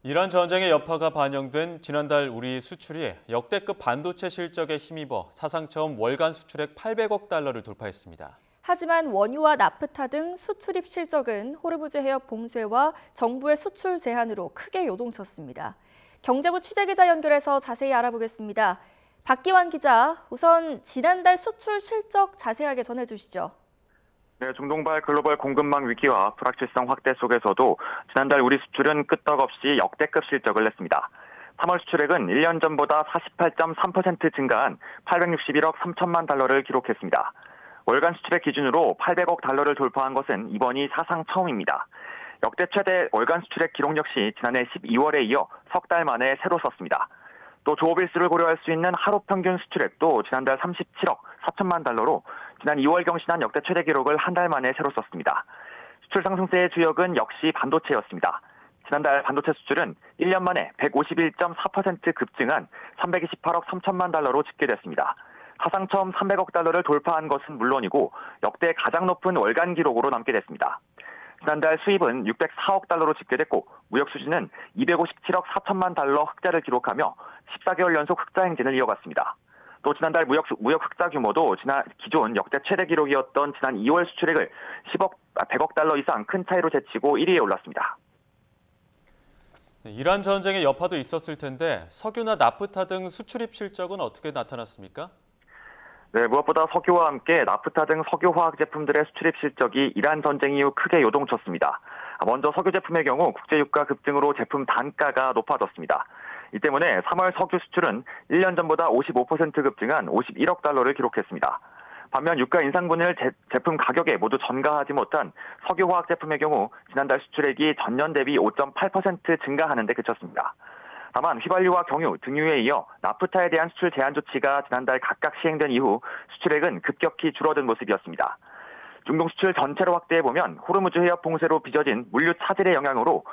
이란 전쟁의 여파가 반영된 지난달 우리 수출이 역대급 반도체 실적에 힘입어 사상 처음 월간 수출액 800억 달러를 돌파했습니다. 하지만 원유와 나프타 등 수출입 실적은 호르무즈 해협 봉쇄와 정부의 수출 제한으로 크게 요동쳤습니다. 경제부 취재기자 연결해서 자세히 알아보겠습니다. 박기환 기자, 우선 지난달 수출 실적 자세하게 전해주시죠. 네, 중동발 글로벌 공급망 위기와 불확실성 확대 속에서도 지난달 우리 수출은 끄떡없이 역대급 실적을 냈습니다. 3월 수출액은 1년 전보다 48.3% 증가한 861억 3천만 달러를 기록했습니다. 월간 수출액 기준으로 800억 달러를 돌파한 것은 이번이 사상 처음입니다. 역대 최대 월간 수출액 기록 역시 지난해 12월에 이어 석 달 만에 새로 썼습니다. 또 조업일수를 고려할 수 있는 하루 평균 수출액도 지난달 37억 4천만 달러로 지난 2월 경신한 역대 최대 기록을 한 달 만에 새로 썼습니다. 수출 상승세의 주역은 역시 반도체였습니다. 지난달 반도체 수출은 1년 만에 151.4% 급증한 328억 3천만 달러로 집계됐습니다. 사상 처음 300억 달러를 돌파한 것은 물론이고 역대 가장 높은 월간 기록으로 남게 됐습니다. 지난달 수입은 604억 달러로 집계됐고 무역 수지는 257억 4천만 달러 흑자를 기록하며 14개월 연속 흑자 행진을 이어갔습니다. 또 지난달 무역 흑자 규모도 기존 역대 최대 기록이었던 지난 2월 수출액을 100억 달러 이상 큰 차이로 제치고 1위에 올랐습니다. 이란 전쟁의 여파도 있었을 텐데 석유나 나프타 등 수출입 실적은 어떻게 나타났습니까? 네, 무엇보다 석유와 함께 나프타 등 석유화학 제품들의 수출입 실적이 이란 전쟁 이후 크게 요동쳤습니다. 먼저 석유 제품의 경우 국제유가 급등으로 제품 단가가 높아졌습니다. 이 때문에 3월 석유 수출은 1년 전보다 55% 급증한 51억 달러를 기록했습니다. 반면 유가 인상분을 제품 가격에 모두 전가하지 못한 석유화학 제품의 경우 지난달 수출액이 전년 대비 5.8% 증가하는 데 그쳤습니다. 다만 휘발유와 경유, 등유에 이어 나프타에 대한 수출 제한 조치가 지난달 각각 시행된 이후 수출액은 급격히 줄어든 모습이었습니다. 중동 수출 전체로 확대해보면 호르무즈 해협 봉쇄로 빚어진 물류 차질의 영향으로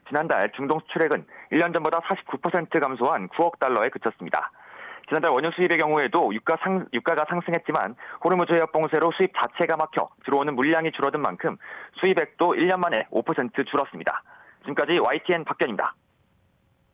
지난달 중동 수출액은 1년 전보다 49% 감소한 9억 달러에 그쳤습니다. 지난달 원유 수입의 경우에도 유가가 상승했지만 호르무즈 해협 봉쇄로 수입 자체가 막혀 들어오는 물량이 줄어든 만큼 수입액도 1년 만에 5% 줄었습니다. 지금까지 YTN 박견입니다.